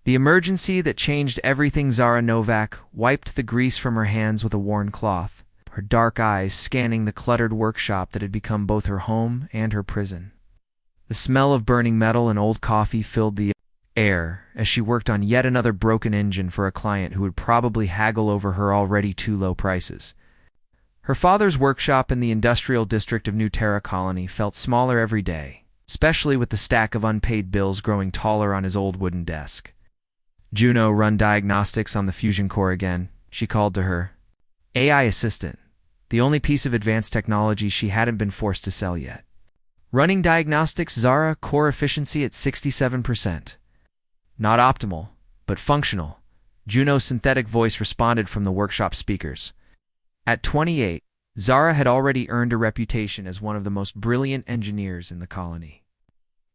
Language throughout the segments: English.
The emergency that changed everything. Zara Novak wiped the grease from her hands with a worn cloth, her dark eyes scanning the cluttered workshop that had become both her home and her prison. The smell of burning metal and old coffee filled the air as she worked on yet another broken engine for a client who would probably haggle over her already too low prices. Her father's workshop in the industrial district of New Terra Colony felt smaller every day, especially with the stack of unpaid bills growing taller on his old wooden desk. "Juno, run diagnostics on the fusion core again," she called to her AI assistant, the only piece of advanced technology she hadn't been forced to sell yet. "Running diagnostics, Zara, core efficiency at 67%. "Not optimal, but functional," Juno's synthetic voice responded from the workshop speakers. At 28, Zara had already earned a reputation as one of the most brilliant engineers in the colony.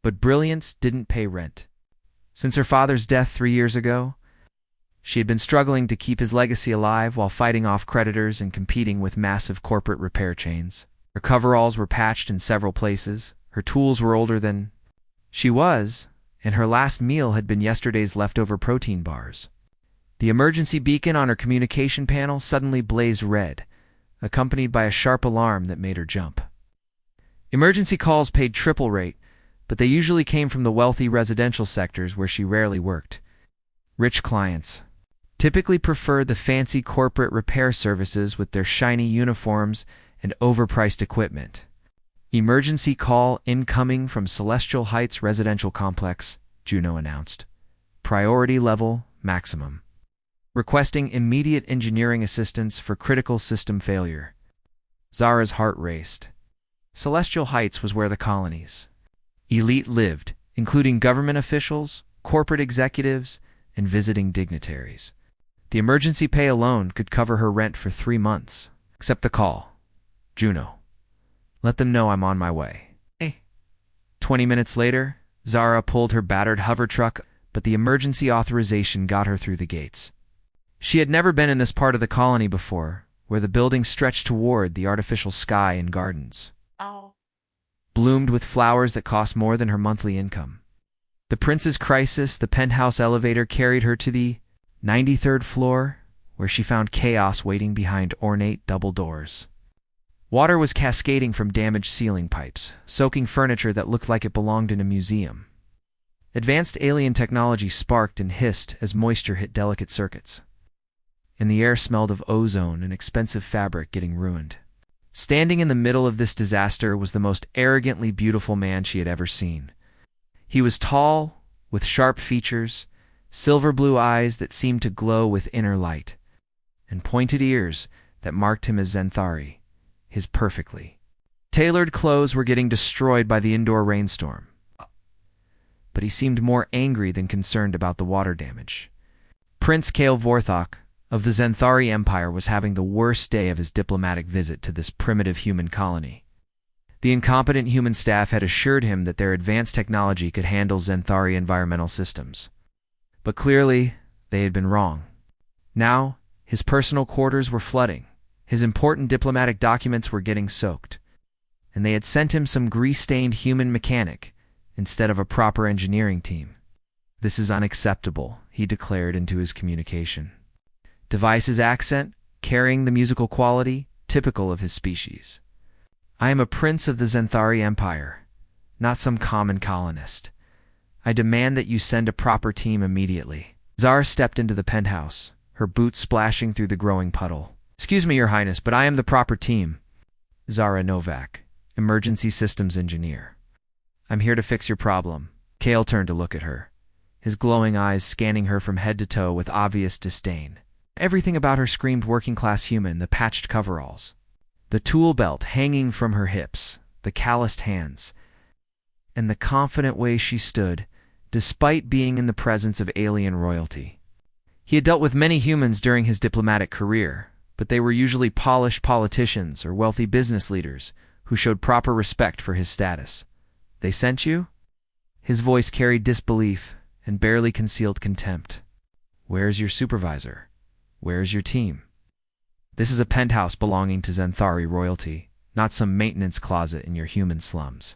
But brilliance didn't pay rent. Since her father's death 3 years ago, she had been struggling to keep his legacy alive while fighting off creditors and competing with massive corporate repair chains. Her coveralls were patched in several places, her tools were older than she was, and her last meal had been yesterday's leftover protein bars. The emergency beacon on her communication panel suddenly blazed red, accompanied by a sharp alarm that made her jump. Emergency calls paid triple rate, but they usually came from the wealthy residential sectors where she rarely worked. Rich clients typically preferred the fancy corporate repair services with their shiny uniforms and overpriced equipment. "Emergency call incoming from Celestial Heights Residential Complex," Juno announced. "Priority level maximum. Requesting immediate engineering assistance for critical system failure." Zara's heart raced. Celestial Heights was where the colony's elite lived, including government officials, corporate executives, and visiting dignitaries. The emergency pay alone could cover her rent for 3 months. "Accept the call, Juno. Let them know I'm on my way." 20 minutes later, Zara pulled her battered hover truck, but the emergency authorization got her through the gates. She had never been in this part of the colony before, where the buildings stretched toward the artificial sky and gardens, bloomed with flowers that cost more than her monthly income. The Prince's Crisis, the penthouse elevator, carried her to the 93rd floor, where she found chaos waiting behind ornate double doors. Water was cascading from damaged ceiling pipes, soaking furniture that looked like it belonged in a museum. Advanced alien technology sparked and hissed as moisture hit delicate circuits, and the air smelled of ozone and expensive fabric getting ruined. Standing in the middle of this disaster was the most arrogantly beautiful man she had ever seen. He was tall, with sharp features, silver blue eyes that seemed to glow with inner light, and pointed ears that marked him as Zenthari, his perfectly tailored clothes were getting destroyed by the indoor rainstorm. But he seemed more angry than concerned about the water damage. Prince Kale Vorthok of the Zenthari Empire was having the worst day of his diplomatic visit to this primitive human colony. The incompetent human staff had assured him that their advanced technology could handle Zenthari environmental systems. But clearly, they had been wrong. Now, his personal quarters were flooding, his important diplomatic documents were getting soaked, and they had sent him some grease-stained human mechanic instead of a proper engineering team. "This is unacceptable," he declared into his communication. Device's accent, carrying the musical quality, typical of his species. "I am a prince of the Zenthari Empire, not some common colonist. I demand that you send a proper team immediately." Zara stepped into the penthouse, her boots splashing through the growing puddle. "Excuse me, Your Highness, but I am the proper team." Zara Novak, emergency systems engineer. "I'm here to fix your problem." Kale turned to look at her, his glowing eyes scanning her from head to toe with obvious disdain. Everything about her screamed working-class human: the patched coveralls, the tool belt hanging from her hips, the calloused hands, and the confident way she stood, despite being in the presence of alien royalty. He had dealt with many humans during his diplomatic career, but they were usually polished politicians or wealthy business leaders who showed proper respect for his status. "They sent you?" His voice carried disbelief and barely concealed contempt. "Where's your supervisor? Where's your team? This is a penthouse belonging to Zenthari royalty, not some maintenance closet in your human slums."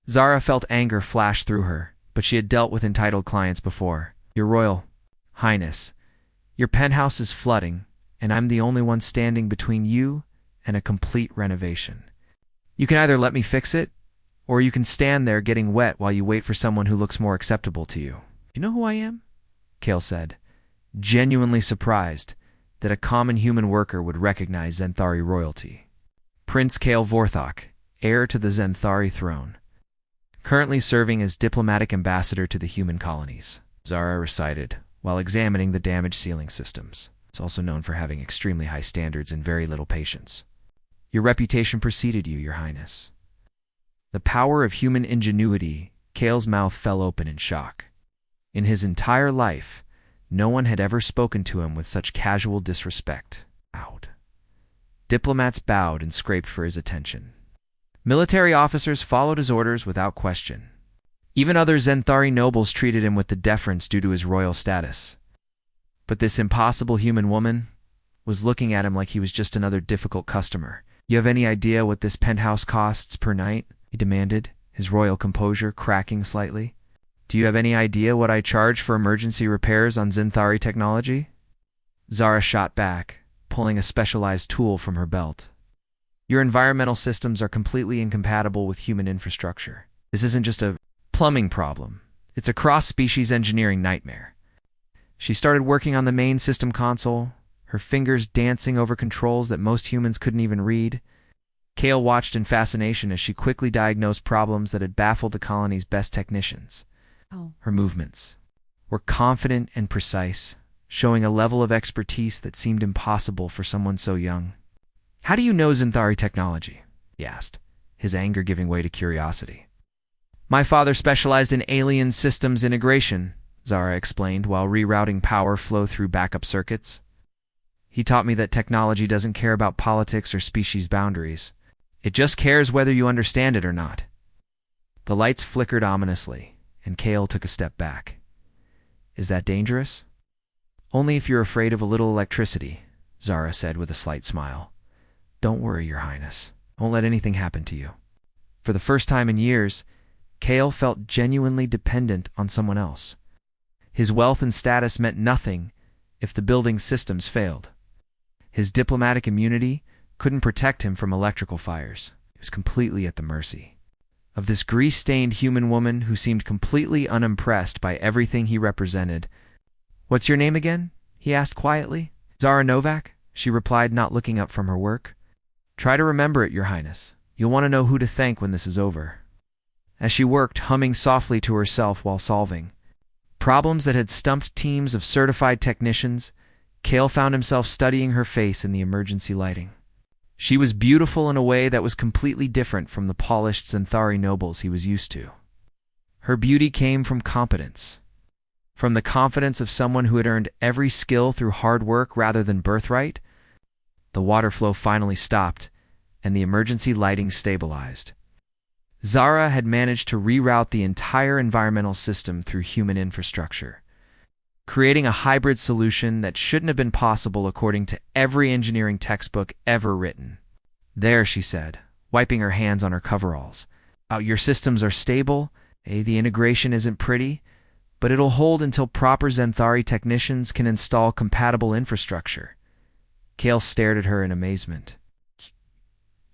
Zara felt anger flash through her, but she had dealt with entitled clients before. Your Royal Highness, your penthouse is flooding, and I'm the only one standing between you and a complete renovation. You can either let me fix it, or you can stand there getting wet while you wait for someone who looks more acceptable to you. You know who I am? Kale said, genuinely surprised that a common human worker would recognize Zenthari royalty. Prince Kale Vorthok, heir to the Zenthari throne, currently serving as diplomatic ambassador to the human colonies, Zara recited, while examining the damaged ceiling systems. It's also known for having extremely high standards and very little patience. Your reputation preceded you, Your Highness. The power of human ingenuity. Kale's mouth fell open in shock. In his entire life, no one had ever spoken to him with such casual disrespect. Out. Diplomats bowed and scraped for his attention. Military officers followed his orders without question. Even other Zenthari nobles treated him with the deference due to his royal status. But this impossible human woman was looking at him like he was just another difficult customer. You have any idea what this penthouse costs per night? He demanded, his royal composure cracking slightly. Do you have any idea what I charge for emergency repairs on Zenthari technology? Zara shot back, pulling a specialized tool from her belt. Your environmental systems are completely incompatible with human infrastructure. This isn't just a plumbing problem. It's a cross-species engineering nightmare. She started working on the main system console, her fingers dancing over controls that most humans couldn't even read. Kale watched in fascination as she quickly diagnosed problems that had baffled the colony's best technicians. Her movements were confident and precise, showing a level of expertise that seemed impossible for someone so young. How do you know Zenthari technology? He asked, his anger giving way to curiosity. My father specialized in alien systems integration, Zara explained while rerouting power flow through backup circuits. He taught me that technology doesn't care about politics or species boundaries. It just cares whether you understand it or not. The lights flickered ominously, and Kale took a step back. Is that dangerous? Only if you're afraid of a little electricity, Zara said with a slight smile. Don't worry, Your Highness. I won't let anything happen to you. For the first time in years, Kale felt genuinely dependent on someone else. His wealth and status meant nothing if the building's systems failed. His diplomatic immunity couldn't protect him from electrical fires. He was completely at the mercy of this grease-stained human woman who seemed completely unimpressed by everything he represented. What's your name again? He asked quietly. Zara Novak, she replied, not looking up from her work. Try to remember it, Your Highness. You'll want to know who to thank when this is over. As she worked, humming softly to herself while solving problems that had stumped teams of certified technicians, Kale found himself studying her face in the emergency lighting. She was beautiful in a way that was completely different from the polished Zenthari nobles he was used to. Her beauty came from competence, from the confidence of someone who had earned every skill through hard work rather than birthright. The water flow finally stopped, and the emergency lighting stabilized. Zara had managed to reroute the entire environmental system through human infrastructure, creating a hybrid solution that shouldn't have been possible according to every engineering textbook ever written. There, she said, wiping her hands on her coveralls. Your systems are stable. The integration isn't pretty, but it'll hold until proper Zenthari technicians can install compatible infrastructure. Kale stared at her in amazement.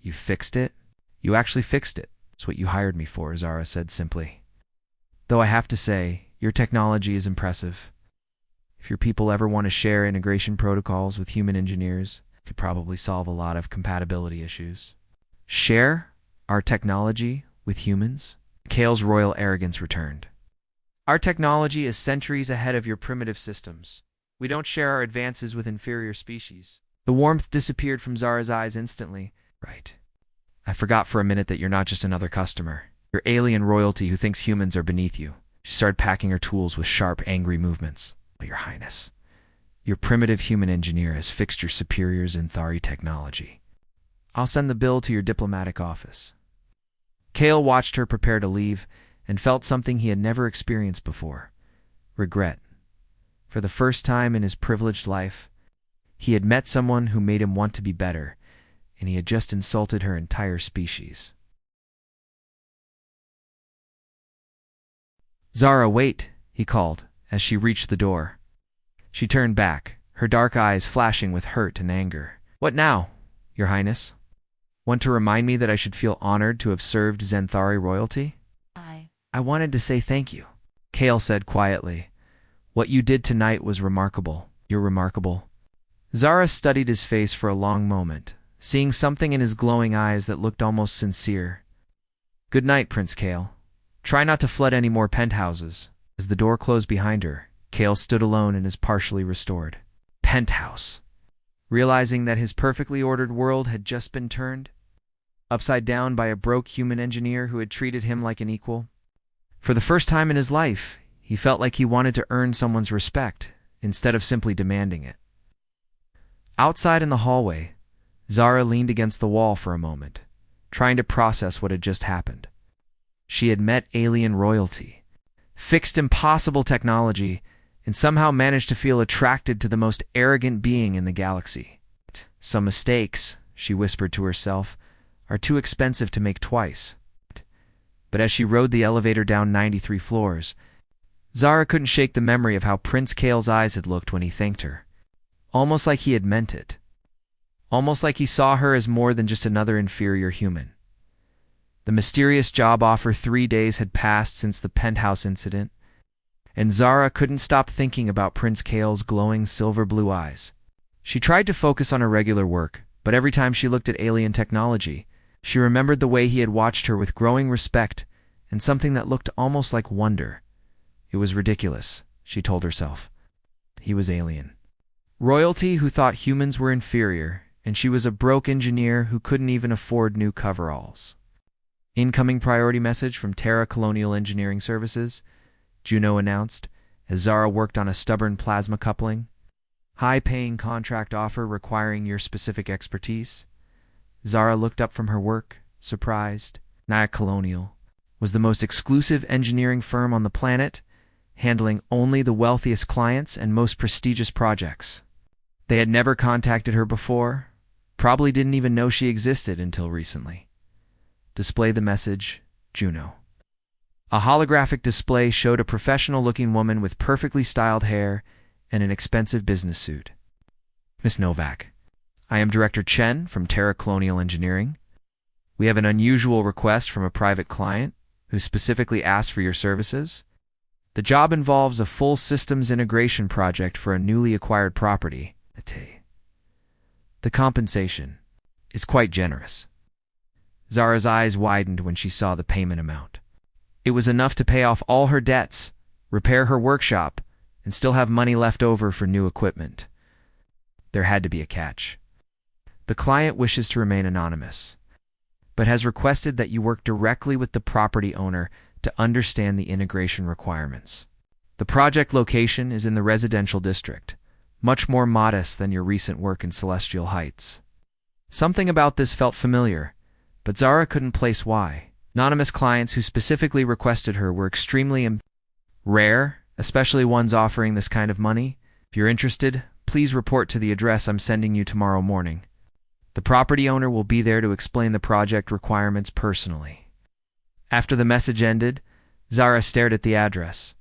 You fixed it? You actually fixed it. That's what you hired me for, Zara said simply. Though I have to say, your technology is impressive. If your people ever want to share integration protocols with human engineers, it could probably solve a lot of compatibility issues. Share our technology with humans? Kale's royal arrogance returned. Our technology is centuries ahead of your primitive systems. We don't share our advances with inferior species. The warmth disappeared from Zara's eyes instantly. Right. I forgot for a minute that you're not just another customer. You're alien royalty who thinks humans are beneath you. She started packing her tools with sharp, angry movements. Your Highness, your primitive human engineer has fixed your superior Zenthari technology. I'll send the bill to your diplomatic office. Kale watched her prepare to leave and felt something he had never experienced before. Regret. For the first time in his privileged life, he had met someone who made him want to be better, and he had just insulted her entire species. Zara, wait, he called, as she reached the door. She turned back, her dark eyes flashing with hurt and anger. "What now, Your Highness? Want to remind me that I should feel honored to have served Xanthari royalty?" I wanted to say thank you," Kale said quietly. "What you did tonight was remarkable. You're remarkable." Zara studied his face for a long moment, seeing something in his glowing eyes that looked almost sincere. "Good night, Prince Kale. Try not to flood any more penthouses." As the door closed behind her, Kale stood alone in his partially restored penthouse, realizing that his perfectly ordered world had just been turned upside down by a broke human engineer who had treated him like an equal. For the first time in his life, he felt like he wanted to earn someone's respect instead of simply demanding it. Outside in the hallway, Zara leaned against the wall for a moment, trying to process what had just happened. She had met alien royalty, fixed impossible technology, and somehow managed to feel attracted to the most arrogant being in the galaxy. "Some mistakes," she whispered to herself, "are too expensive to make twice." But as she rode the elevator down 93 floors, Zara couldn't shake the memory of how Prince Kale's eyes had looked when he thanked her. Almost like he had meant it. Almost like he saw her as more than just another inferior human. The mysterious job offer 3 days had passed since the penthouse incident, and Zara couldn't stop thinking about Prince Kale's glowing silver-blue eyes. She tried to focus on her regular work, but every time she looked at alien technology, she remembered the way he had watched her with growing respect and something that looked almost like wonder. It was ridiculous, she told herself. He was alien. Royalty who thought humans were inferior, and she was a broke engineer who couldn't even afford new coveralls. "Incoming priority message from Terra Colonial Engineering Services," Juno announced, as Zara worked on a stubborn plasma coupling. "High-paying contract offer requiring your specific expertise." Zara looked up from her work, surprised. Terra Colonial was the most exclusive engineering firm on the planet, handling only the wealthiest clients and most prestigious projects. They had never contacted her before, probably didn't even know she existed until recently. Display the message, Juno. A holographic display showed a professional-looking woman with perfectly styled hair and an expensive business suit. "Miss Novak, I am Director Chen from Terra Colonial Engineering. We have an unusual request from a private client who specifically asked for your services. The job involves a full systems integration project for a newly acquired property. The compensation is quite generous." Zara's eyes widened when she saw the payment amount. It was enough to pay off all her debts, repair her workshop, and still have money left over for new equipment. There had to be a catch. "The client wishes to remain anonymous, but has requested that you work directly with the property owner to understand the integration requirements. The project location is in the residential district, much more modest than your recent work in Celestial Heights." Something about this felt familiar, but Zara couldn't place why. Anonymous clients who specifically requested her were extremely rare, especially ones offering this kind of money. "If you're interested, please report to the address I'm sending you tomorrow morning. The property owner will be there to explain the project requirements personally." After the message ended, Zara stared at the address.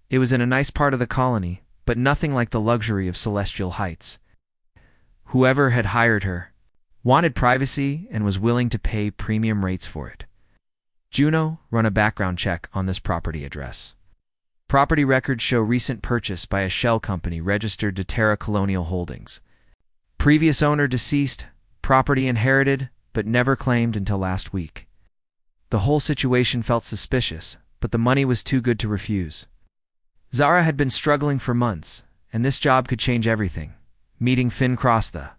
It was in a nice part of the colony, but nothing like the luxury of Celestial Heights. Whoever had hired her wanted privacy and was willing to pay premium rates for it. "Juno, run a background check on this property address. Property records show recent purchase by a shell company registered to Terra Colonial Holdings. Previous owner deceased, property inherited, but never claimed until last week." The whole situation felt suspicious, but the money was too good to refuse. Zara had been struggling for months, and this job could change everything. Meeting Finn Crosta.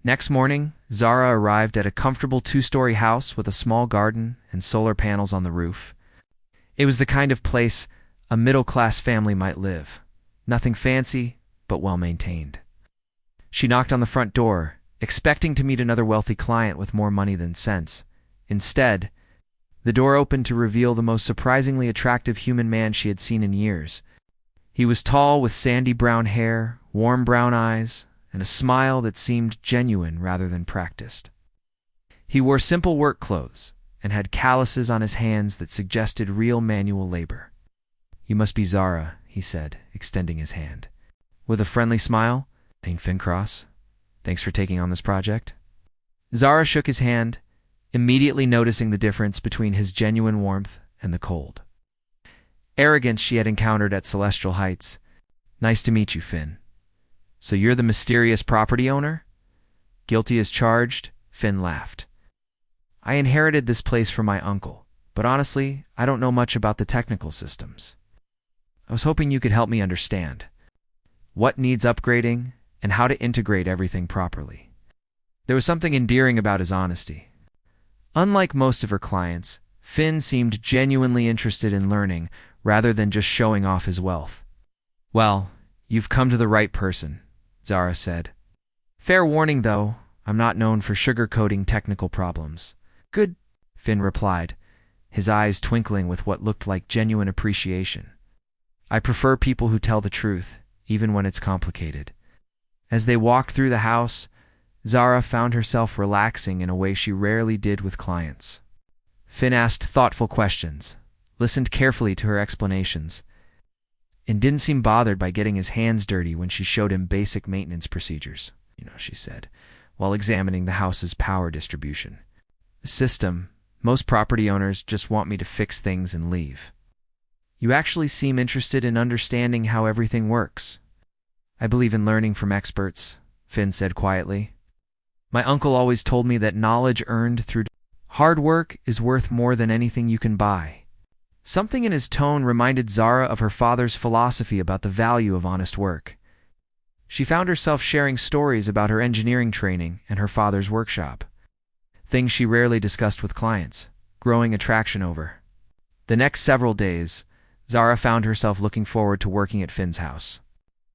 Next morning, Zara arrived at a comfortable 2-story house with a small garden and solar panels on the roof. It was the kind of place a middle-class family might live. Nothing fancy, but well-maintained. She knocked on the front door, expecting to meet another wealthy client with more money than sense. Instead, the door opened to reveal the most surprisingly attractive human man she had seen in years. He was tall with sandy brown hair, warm brown eyes, and a smile that seemed genuine rather than practiced. He wore simple work clothes and had calluses on his hands that suggested real manual labor. "You must be Zara," he said, extending his hand. With a friendly smile, "Thank Fincross. Thanks for taking on this project." Zara shook his hand, immediately noticing the difference between his genuine warmth and the cold arrogance she had encountered at Celestial Heights. "Nice to meet you, Finn. So you're the mysterious property owner?" Guilty as charged, Finn laughed. "I inherited this place from my uncle, but honestly, I don't know much about the technical systems. I was hoping you could help me understand what needs upgrading and how to integrate everything properly." There was something endearing about his honesty. Unlike most of her clients, Finn seemed genuinely interested in learning rather than just showing off his wealth. "Well, you've come to the right person," Zara said. "Fair warning, though, I'm not known for sugarcoating technical problems." "Good," Finn replied, his eyes twinkling with what looked like genuine appreciation. "I prefer people who tell the truth, even when it's complicated." As they walked through the house, Zara found herself relaxing in a way she rarely did with clients. Finn asked thoughtful questions, listened carefully to her explanations, and didn't seem bothered by getting his hands dirty when she showed him basic maintenance procedures, she said, while examining the house's power distribution. "The system, most property owners just want me to fix things and leave." "You actually seem interested in understanding how everything works." "I believe in learning from experts," Finn said quietly. "My uncle always told me that knowledge earned through hard work is worth more than anything you can buy." Something in his tone reminded Zara of her father's philosophy about the value of honest work. She found herself sharing stories about her engineering training and her father's workshop, things she rarely discussed with clients, growing attraction over. The next several days, Zara found herself looking forward to working at Finn's house.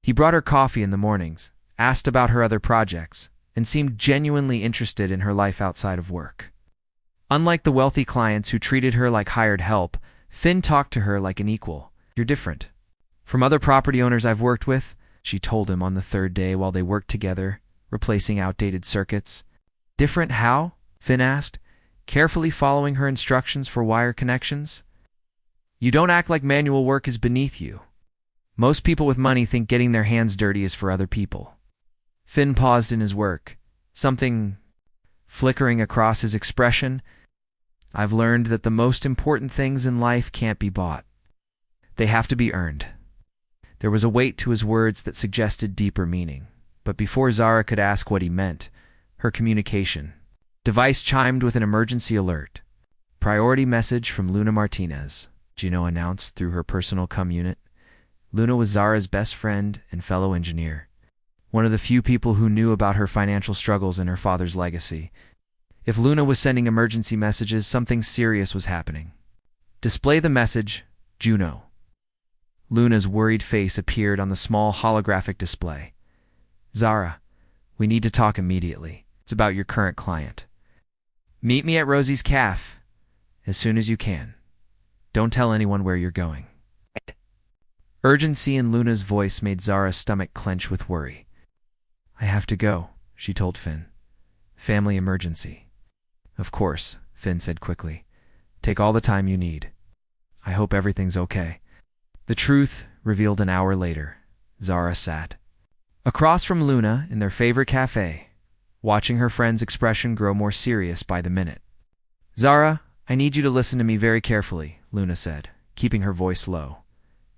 He brought her coffee in the mornings, asked about her other projects, and seemed genuinely interested in her life outside of work. Unlike the wealthy clients who treated her like hired help, Finn talked to her like an equal. "You're different from other property owners I've worked with," she told him on the third day while they worked together, replacing outdated circuits. "Different how?" Finn asked, carefully following her instructions for wire connections. "You don't act like manual work is beneath you. Most people with money think getting their hands dirty is for other people." Finn paused in his work, something flickering across his expression. "I've learned that the most important things in life can't be bought. They have to be earned." There was a weight to his words that suggested deeper meaning, but before Zara could ask what he meant, her communication device chimed with an emergency alert. "Priority message from Luna Martinez," Juno announced through her personal comm unit. Luna was Zara's best friend and fellow engineer, one of the few people who knew about her financial struggles and her father's legacy. If Luna was sending emergency messages, something serious was happening. "Display the message, Juno." Luna's worried face appeared on the small holographic display. "Zara, we need to talk immediately. It's about your current client. Meet me at Rosie's Cafe as soon as you can. Don't tell anyone where you're going." Urgency in Luna's voice made Zara's stomach clench with worry. "I have to go," she told Finn. "Family emergency." "Of course," Finn said quickly. "Take all the time you need. I hope everything's okay." The truth revealed an hour later. Zara sat across from Luna in their favorite cafe, watching her friend's expression grow more serious by the minute. "Zara, I need you to listen to me very carefully," Luna said, keeping her voice low.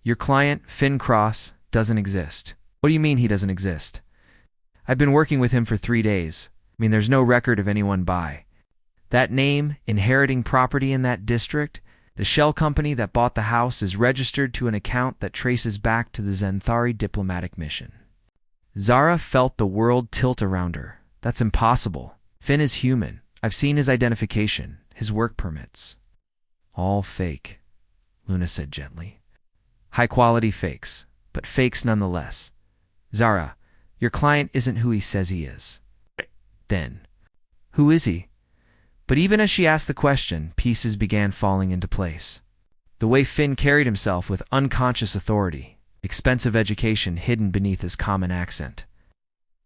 "Your client, Finn Cross, doesn't exist." "What do you mean he doesn't exist?" "I've been working with him for 3 days. There's no record of anyone by that name, inheriting property in that district. The shell company that bought the house is registered to an account that traces back to the Zenthari diplomatic mission." Zara felt the world tilt around her. "That's impossible. Finn is human. I've seen his identification, his work permits." "All fake," Luna said gently. "High-quality fakes, but fakes nonetheless. Zara, your client isn't who he says he is." "Then, who is he?" But even as she asked the question, pieces began falling into place. The way Finn carried himself with unconscious authority, expensive education hidden beneath his common accent.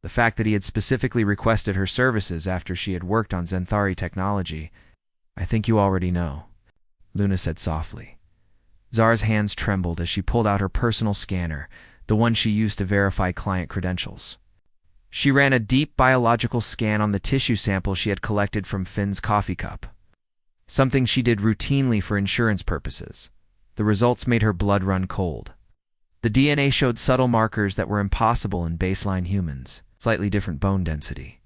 The fact that he had specifically requested her services after she had worked on Zenthari technology. "I think you already know," Luna said softly. Zara's hands trembled as she pulled out her personal scanner, the one she used to verify client credentials. She ran a deep biological scan on the tissue sample she had collected from Finn's coffee cup, something she did routinely for insurance purposes. The results made her blood run cold. The DNA showed subtle markers that were impossible in baseline humans: slightly different bone density,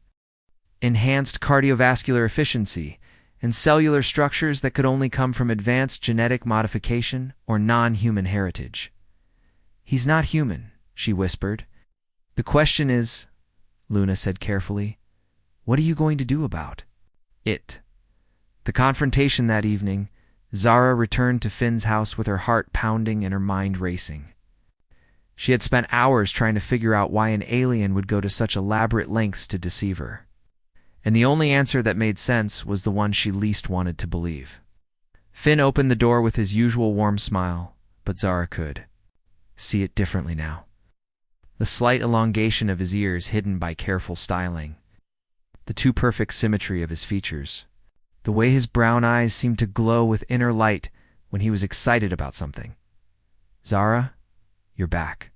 enhanced cardiovascular efficiency, and cellular structures that could only come from advanced genetic modification or non-human heritage. "He's not human," she whispered. "The question is," Luna said carefully, "what are you going to do about it?" The confrontation that evening, Zara returned to Finn's house with her heart pounding and her mind racing. She had spent hours trying to figure out why an alien would go to such elaborate lengths to deceive her, and the only answer that made sense was the one she least wanted to believe. Finn opened the door with his usual warm smile, but Zara could see it differently now. The slight elongation of his ears hidden by careful styling, the too perfect symmetry of his features, the way his brown eyes seemed to glow with inner light when he was excited about something. "Zara, you're back."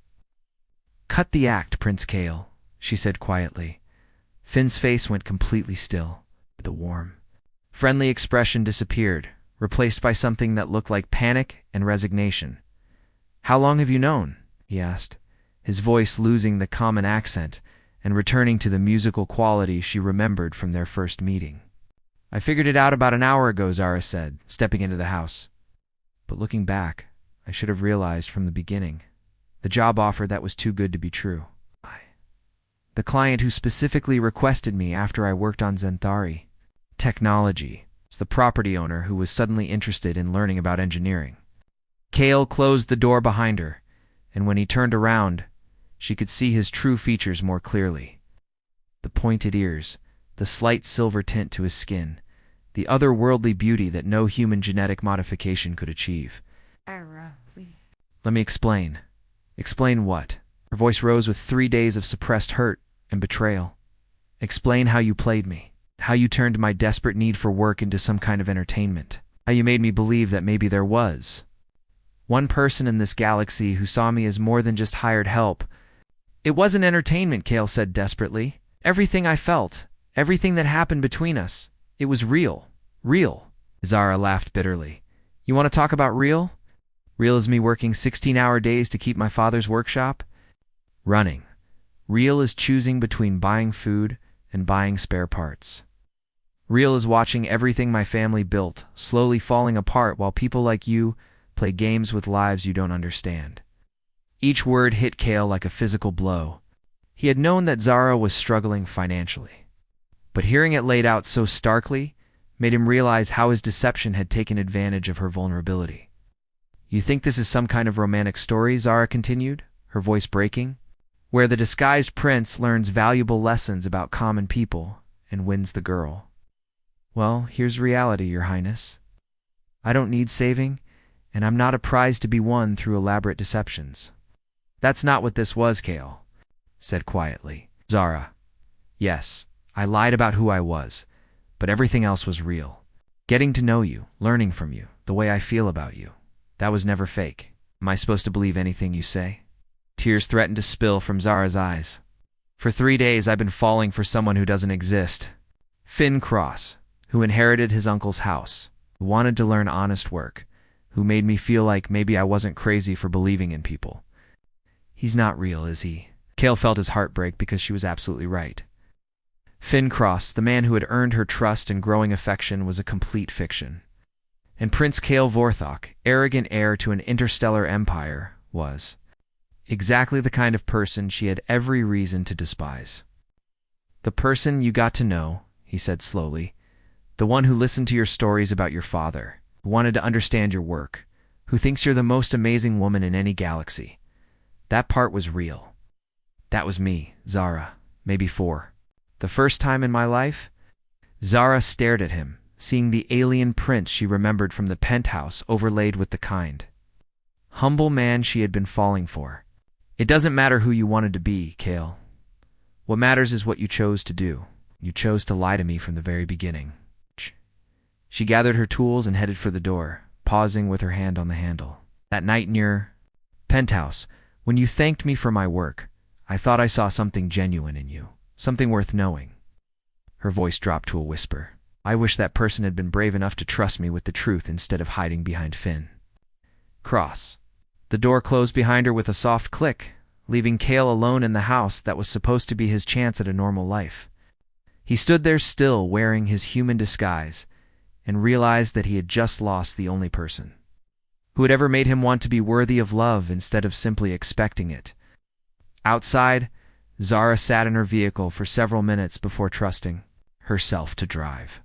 "Cut the act, Prince Kale," she said quietly. Finn's face went completely still. The warm, friendly expression disappeared, replaced by something that looked like panic and resignation. "How long have you known?" he asked, his voice losing the common accent and returning to the musical quality she remembered from their first meeting. "I figured it out about an hour ago," Zara said, stepping into the house. "But looking back, I should have realized from the beginning. The job offer that was too good to be true. The client who specifically requested me after I worked on Zenthari technology is the property owner who was suddenly interested in learning about engineering." Kale closed the door behind her, and when he turned around, she could see his true features more clearly. The pointed ears, the slight silver tint to his skin, the otherworldly beauty that no human genetic modification could achieve. "Let me explain." "Explain what?" Her voice rose with 3 days of suppressed hurt and betrayal. "Explain how you played me, how you turned my desperate need for work into some kind of entertainment, how you made me believe that maybe there was one person in this galaxy who saw me as more than just hired help." "It wasn't entertainment," Kale said desperately. "Everything I felt, everything that happened between us, it was real. Real." Zara laughed bitterly. "You want to talk about real? Real is me working 16-hour days to keep my father's workshop running. Real is choosing between buying food and buying spare parts. Real is watching everything my family built slowly falling apart while people like you play games with lives you don't understand." Each word hit Kale like a physical blow. He had known that Zara was struggling financially, but hearing it laid out so starkly made him realize how his deception had taken advantage of her vulnerability. "You think this is some kind of romantic story?" Zara continued, her voice breaking, "where the disguised prince learns valuable lessons about common people and wins the girl. Well, here's reality, Your Highness. I don't need saving, and I'm not a prize to be won through elaborate deceptions." "That's not what this was," Kale said quietly. "Zara, yes, I lied about who I was, but everything else was real. Getting to know you, learning from you, the way I feel about you, that was never fake. Am I supposed to believe anything you say?" Tears threatened to spill from Zara's eyes. "For 3 days I've been falling for someone who doesn't exist. Finn Cross, who inherited his uncle's house, who wanted to learn honest work, who made me feel like maybe I wasn't crazy for believing in people. He's not real, is he?" Kale felt his heart break because she was absolutely right. Finn Cross, the man who had earned her trust and growing affection, was a complete fiction. And Prince Kale Vorthok, arrogant heir to an interstellar empire, was exactly the kind of person she had every reason to despise. "The person you got to know," he said slowly, "the one who listened to your stories about your father, who wanted to understand your work, who thinks you're the most amazing woman in any galaxy. That part was real. That was me, Zara, maybe 4. The first time in my life." Zara stared at him, seeing the alien prince she remembered from the penthouse overlaid with the kind, humble man she had been falling for. "It doesn't matter who you wanted to be, Kale. What matters is what you chose to do. You chose to lie to me from the very beginning." She gathered her tools and headed for the door, pausing with her hand on the handle. That night in your penthouse, when you thanked me for my work, I thought I saw something genuine in you, something worth knowing." Her voice dropped to a whisper. "I wish that person had been brave enough to trust me with the truth instead of hiding behind Finn." Cross. The door closed behind her with a soft click, leaving Cale alone in the house that was supposed to be his chance at a normal life. He stood there still, wearing his human disguise, and realized that he had just lost the only person who had ever made him want to be worthy of love instead of simply expecting it. Outside, Zara sat in her vehicle for several minutes before trusting herself to drive.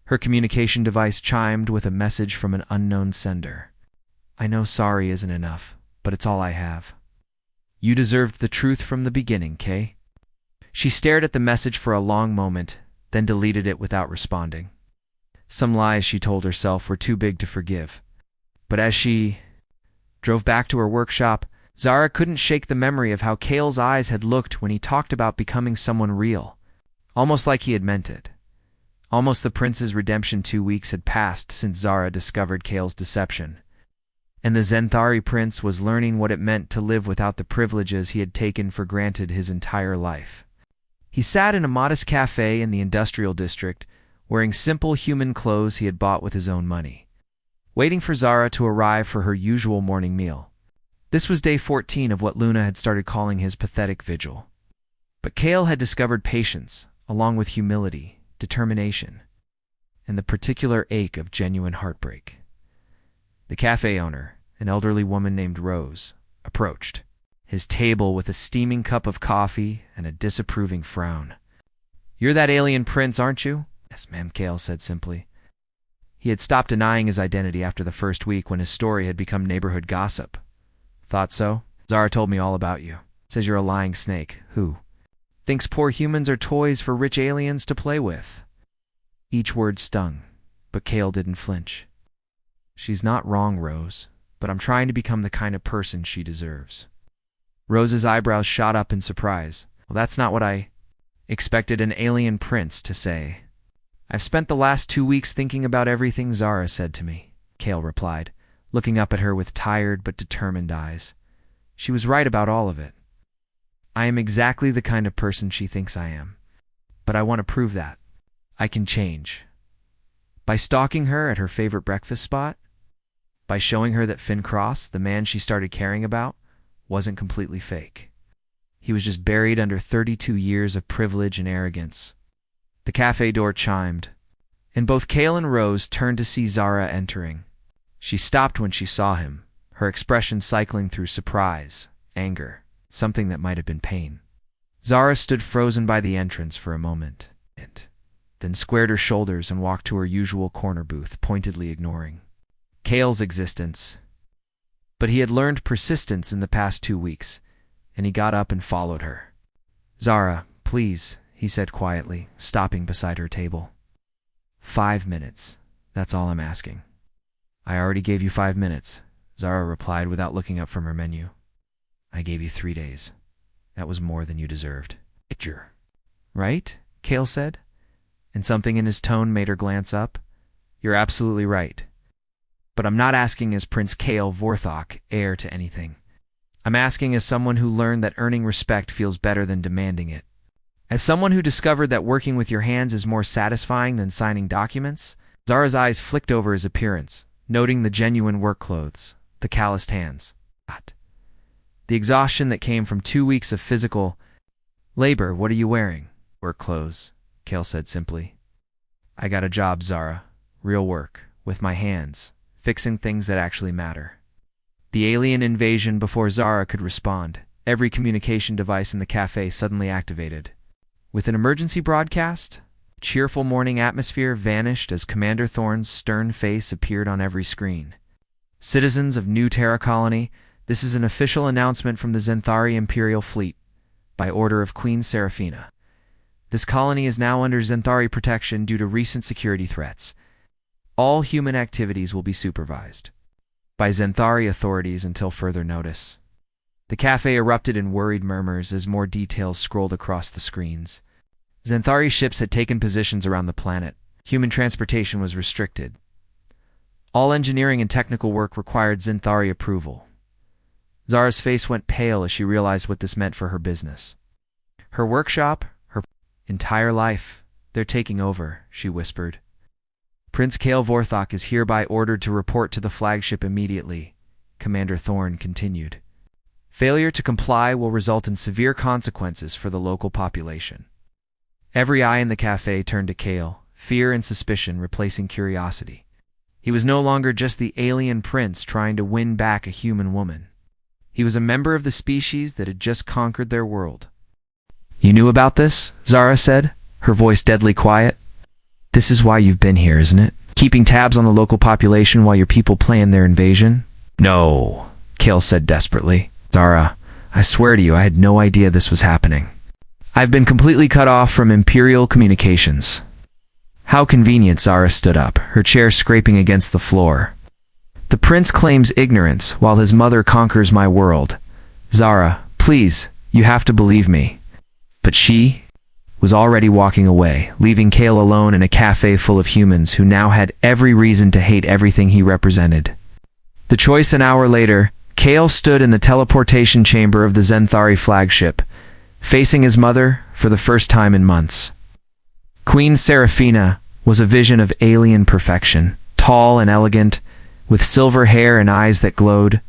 Her communication device chimed with a message from an unknown sender. "I know sorry isn't enough, but it's all I have. You deserved the truth from the beginning, Kay." She stared at the message for a long moment, then deleted it without responding. Some lies, she told herself, were too big to forgive. But as she drove back to her workshop, Zara couldn't shake the memory of how Cale's eyes had looked when he talked about becoming someone real, almost like he had meant it. Almost the prince's redemption. 2 weeks had passed since Zara discovered Cale's deception, and the Zenthari prince was learning what it meant to live without the privileges he had taken for granted his entire life. He sat in a modest cafe in the industrial district, wearing simple human clothes he had bought with his own money, waiting for Zara to arrive for her usual morning meal. This was day 14 of what Luna had started calling his pathetic vigil. But Cale had discovered patience, along with humility, determination, and the particular ache of genuine heartbreak. The cafe owner, an elderly woman named Rose, approached his table with a steaming cup of coffee and a disapproving frown. "You're that alien prince, aren't you?" "Yes, ma'am," Cale said simply. He had stopped denying his identity after the first week when his story had become neighborhood gossip. "Thought so. Zara told me all about you. Says you're a lying snake who thinks poor humans are toys for rich aliens to play with." Each word stung, but Cale didn't flinch. "She's not wrong, Rose, but I'm trying to become the kind of person she deserves." Rose's eyebrows shot up in surprise. "Well, that's not what I expected an alien prince to say." "I've spent the last 2 weeks thinking about everything Zara said to me," Cale replied, looking up at her with tired but determined eyes. "She was right about all of it. I am exactly the kind of person she thinks I am. But I want to prove that I can change. By stalking her at her favorite breakfast spot, by showing her that Finn Cross, the man she started caring about, wasn't completely fake. He was just buried under 32 years of privilege and arrogance." The cafe door chimed, and both Cale and Rose turned to see Zara entering. She stopped when she saw him, her expression cycling through surprise, anger, something that might have been pain. Zara stood frozen by the entrance for a moment, then squared her shoulders and walked to her usual corner booth, pointedly ignoring Cale's existence. But he had learned persistence in the past 2 weeks, and he got up and followed her. "Zara, please," he said quietly, stopping beside her table. 5 minutes. That's all I'm asking." "I already gave you 5 minutes," Zara replied without looking up from her menu. "I gave you 3 days. That was more than you deserved." "Right?" Cale said, and something in his tone made her glance up. "You're absolutely right. But I'm not asking as Prince Cale Vorthok, heir to anything. I'm asking as someone who learned that earning respect feels better than demanding it. As someone who discovered that working with your hands is more satisfying than signing documents." Zara's eyes flicked over his appearance, noting the genuine work clothes, the calloused hands, the exhaustion that came from 2 weeks of physical labor. "What are you wearing?" "Work clothes," Cale said simply. "I got a job, Zara. Real work, with my hands, fixing things that actually matter." The alien invasion. Before Zara could respond, every communication device in the cafe suddenly activated. With an emergency broadcast, the cheerful morning atmosphere vanished as Commander Thorne's stern face appeared on every screen. "Citizens of New Terra Colony, this is an official announcement from the Zenthari Imperial Fleet, by order of Queen Seraphina. This colony is now under Zenthari protection due to recent security threats. All human activities will be supervised by Zenthari authorities until further notice." The cafe erupted in worried murmurs as more details scrolled across the screens. Zenthari ships had taken positions around the planet. Human transportation was restricted. All engineering and technical work required Zinthari approval. Zara's face went pale as she realized what this meant for her business. Her workshop, her entire life, they're taking over, she whispered. Prince Kale Vorthok is hereby ordered to report to the flagship immediately, Commander Thorne continued. Failure to comply will result in severe consequences for the local population. Every eye in the cafe turned to Kale, fear and suspicion replacing curiosity. He was no longer just the alien prince trying to win back a human woman. He was a member of the species that had just conquered their world. You knew about this? Zara said, her voice deadly quiet. This is why you've been here, isn't it? Keeping tabs on the local population while your people plan their invasion? No, Kale said desperately. Zara, I swear to you I had no idea this was happening. I've been completely cut off from Imperial communications. How convenient, Zara stood up, her chair scraping against the floor. The prince claims ignorance while his mother conquers my world. Zara, please, you have to believe me. But she was already walking away, leaving Kale alone in a cafe full of humans who now had every reason to hate everything he represented. The choice an hour later, Kale stood in the teleportation chamber of the Zinthari flagship, facing his mother for the first time in months. Queen Seraphina was a vision of alien perfection, tall and elegant, with silver hair and eyes that glowed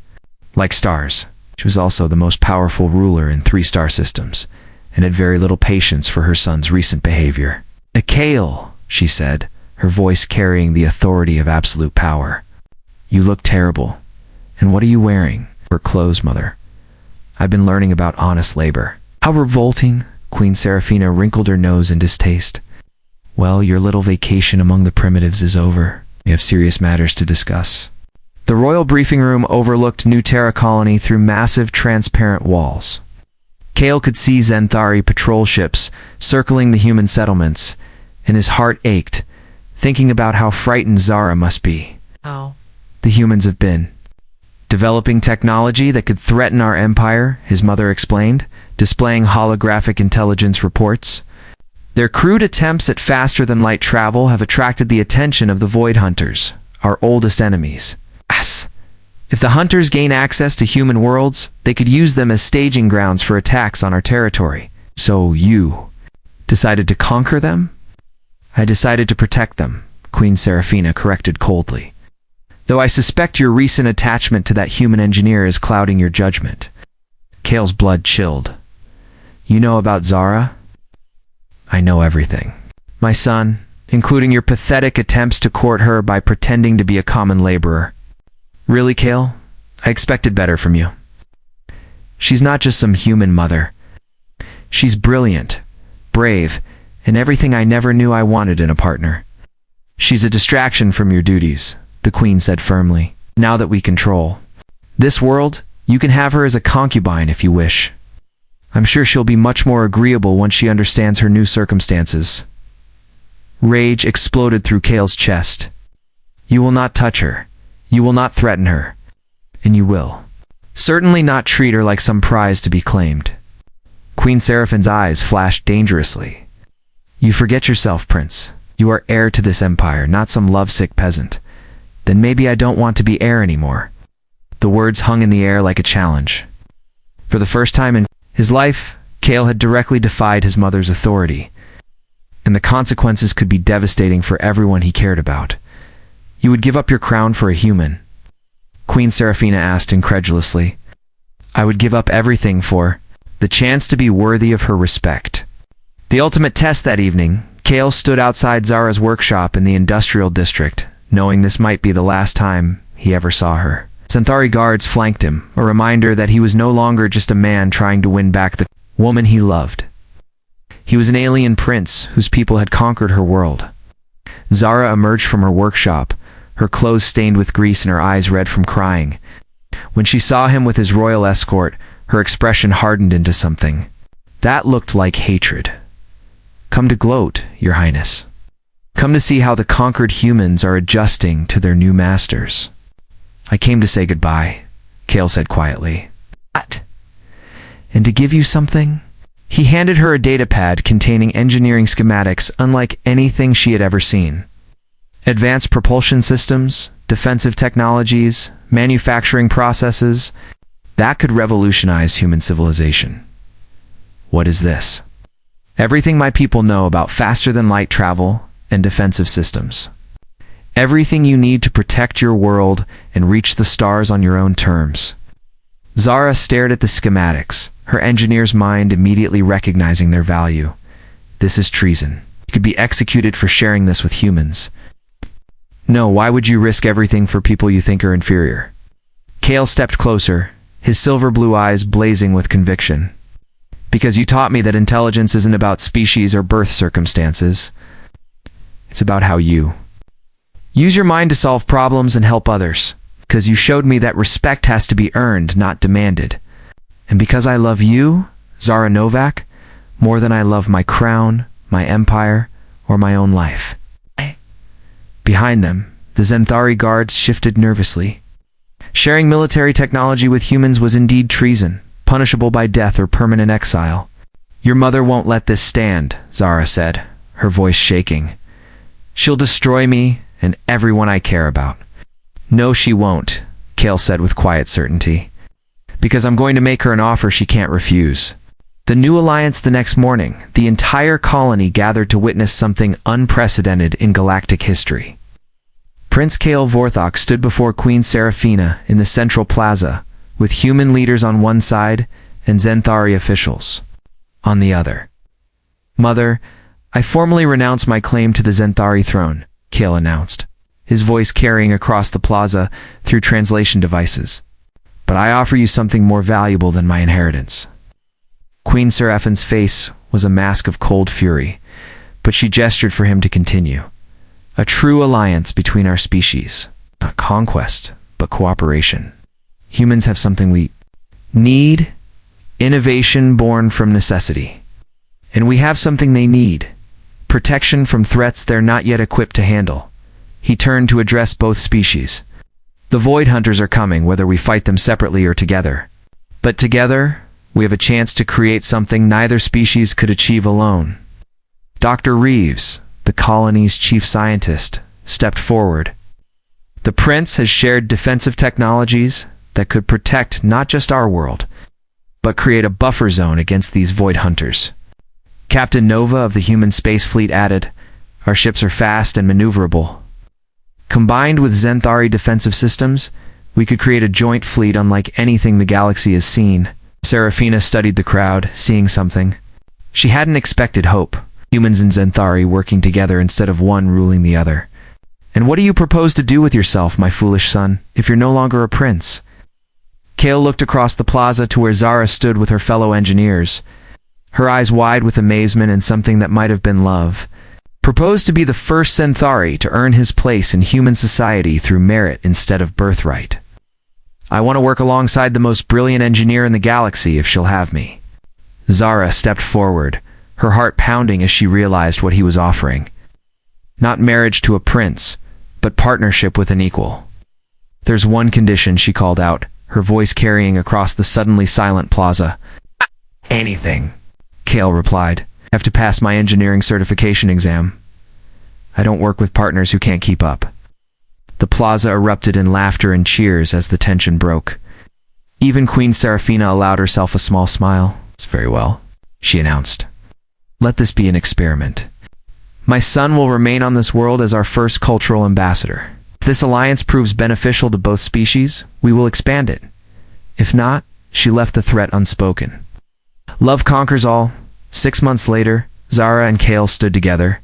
like stars. She was also the most powerful ruler in 3-star systems, and had very little patience for her son's recent behavior. Kale, she said, her voice carrying the authority of absolute power. You look terrible. And what are you wearing? Her clothes, mother. I've been learning about honest labor. How revolting, Queen Seraphina wrinkled her nose in distaste. Well, your little vacation among the primitives is over. We have serious matters to discuss. The royal briefing room overlooked New Terra Colony through massive transparent walls. Kale could see Zinthari patrol ships circling the human settlements, and his heart ached, thinking about how frightened Zara must be. Oh. The humans have been developing technology that could threaten our empire, his mother explained, displaying holographic intelligence reports. Their crude attempts at faster-than-light travel have attracted the attention of the Void Hunters, our oldest enemies. If the Hunters gain access to human worlds, they could use them as staging grounds for attacks on our territory. So you decided to conquer them? I decided to protect them, Queen Seraphina corrected coldly. Though I suspect your recent attachment to that human engineer is clouding your judgment. Kale's blood chilled. You know about Zara? I know everything. My son, including your pathetic attempts to court her by pretending to be a common laborer. Really, Kale? I expected better from you. She's not just some human mother. She's brilliant, brave, and everything I never knew I wanted in a partner. She's a distraction from your duties, the Queen said firmly. Now that we control this world, you can have her as a concubine if you wish. I'm sure she'll be much more agreeable once she understands her new circumstances. Rage exploded through Kale's chest. You will not touch her. You will not threaten her. And you will certainly not treat her like some prize to be claimed. Queen Seraphine's eyes flashed dangerously. You forget yourself, Prince. You are heir to this empire, not some lovesick peasant. Then maybe I don't want to be heir anymore. The words hung in the air like a challenge. For the first time in his life, Kale had directly defied his mother's authority, and the consequences could be devastating for everyone he cared about. You would give up your crown for a human? Queen Seraphina asked incredulously. I would give up everything for the chance to be worthy of her respect. The ultimate test that evening, Kale stood outside Zara's workshop in the industrial district, knowing this might be the last time he ever saw her. Zinthari guards flanked him, a reminder that he was no longer just a man trying to win back the woman he loved. He was an alien prince whose people had conquered her world. Zara emerged from her workshop, her clothes stained with grease and her eyes red from crying. When she saw him with his royal escort, her expression hardened into something that looked like hatred. Come to gloat, Your Highness. Come to see how the conquered humans are adjusting to their new masters. I came to say goodbye, Kale said quietly. What? And to give you something? He handed her a datapad containing engineering schematics unlike anything she had ever seen. Advanced propulsion systems, defensive technologies, manufacturing processes that could revolutionize human civilization. What is this? Everything my people know about faster-than-light travel and defensive systems. Everything you need to protect your world and reach the stars on your own terms. Zara stared at the schematics, her engineer's mind immediately recognizing their value. This is treason. You could be executed for sharing this with humans. No, why would you risk everything for people you think are inferior? Kale stepped closer, his silver blue eyes blazing with conviction. Because you taught me that intelligence isn't about species or birth circumstances. It's about how you use your mind to solve problems and help others. Because you showed me that respect has to be earned, not demanded. And because I love you, Zara Novak, more than I love my crown, my empire, or my own life. Behind them, the Zenthari guards shifted nervously. Sharing military technology with humans was indeed treason, punishable by death or permanent exile. Your mother won't let this stand, Zara said, her voice shaking. She'll destroy me and everyone I care about. No, she won't, Kale said with quiet certainty. Because I'm going to make her an offer she can't refuse. The new alliance the next morning, the entire colony gathered to witness something unprecedented in galactic history. Prince Kale Vorthok stood before Queen Seraphina in the central plaza, with human leaders on one side and Zenthari officials on the other. Mother, I formally renounce my claim to the Zenthari throne, Kale announced, his voice carrying across the plaza through translation devices. But I offer you something more valuable than my inheritance. Queen Seraphine's face was a mask of cold fury, but she gestured for him to continue. A true alliance between our species, not conquest, but cooperation. Humans have something we need, innovation born from necessity. And we have something they need, protection from threats they're not yet equipped to handle. He turned to address both species. The Void Hunters are coming, whether we fight them separately or together. But together, we have a chance to create something neither species could achieve alone. Dr. Reeves, the colony's chief scientist, stepped forward. The prince has shared defensive technologies that could protect not just our world, but create a buffer zone against these Void Hunters. Captain Nova of the human space fleet added, our ships are fast and maneuverable. Combined with Zenthari defensive systems, we could create a joint fleet unlike anything the galaxy has seen. Seraphina studied the crowd, seeing something. She hadn't expected hope, humans and Zenthari working together instead of one ruling the other. And what do you propose to do with yourself, my foolish son, if you're no longer a prince? Kale looked across the plaza to where Zara stood with her fellow engineers, her eyes wide with amazement and something that might have been love. Proposed to be the first Zenthari to earn his place in human society through merit instead of birthright. I want to work alongside the most brilliant engineer in the galaxy if she'll have me. Zara stepped forward, her heart pounding as she realized what he was offering. Not marriage to a prince, but partnership with an equal. There's one condition, she called out, her voice carrying across the suddenly silent plaza. Anything, Kale replied. I have to pass my engineering certification exam. I don't work with partners who can't keep up. The plaza erupted in laughter and cheers as the tension broke. Even Queen Seraphina allowed herself a small smile. It's very well, she announced. Let this be an experiment. My son will remain on this world as our first cultural ambassador. If this alliance proves beneficial to both species, we will expand it. If not, she left the threat unspoken. Love conquers all. 6 months later, Zara and Kale stood together.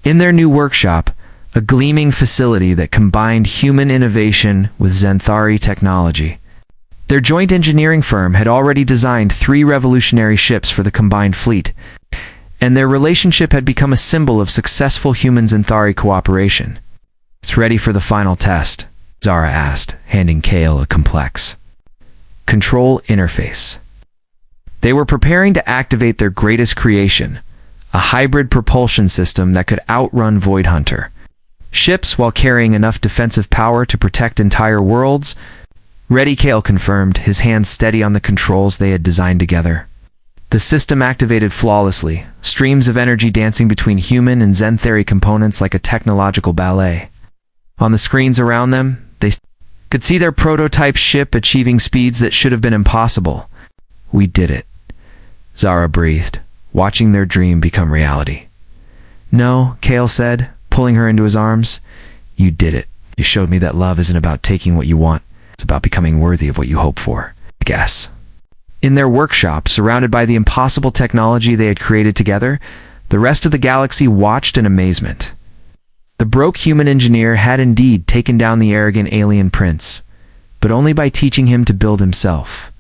In their new workshop, a gleaming facility that combined human innovation with Zenthari technology. Their joint engineering firm had already designed 3 revolutionary ships for the combined fleet, and their relationship had become a symbol of successful human-Zenthari cooperation. It's ready for the final test, Zara asked, handing Kale a complex control interface. They were preparing to activate their greatest creation, a hybrid propulsion system that could outrun Void Hunter. Ships while carrying enough defensive power to protect entire worlds. Ready, Kale confirmed, his hands steady on the controls they had designed together. The system activated flawlessly, streams of energy dancing between human and Zenthari components like a technological ballet. On the screens around them, could see their prototype ship achieving speeds that should have been impossible. We did it, Zara breathed, watching their dream become reality. No, Kale said, pulling her into his arms. You did it. You showed me that love isn't about taking what you want. It's about becoming worthy of what you hope for, I guess. In their workshop, surrounded by the impossible technology they had created together, the rest of the galaxy watched in amazement. The broke human engineer had indeed taken down the arrogant alien prince, but only by teaching him to build himself.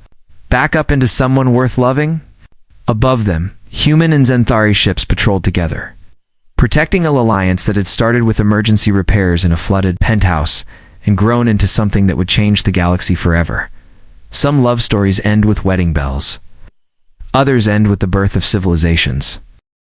Back up into someone worth loving? Above them, human and Zenthari ships patrolled together, protecting an alliance that had started with emergency repairs in a flooded penthouse and grown into something that would change the galaxy forever. Some love stories end with wedding bells. Others end with the birth of civilizations.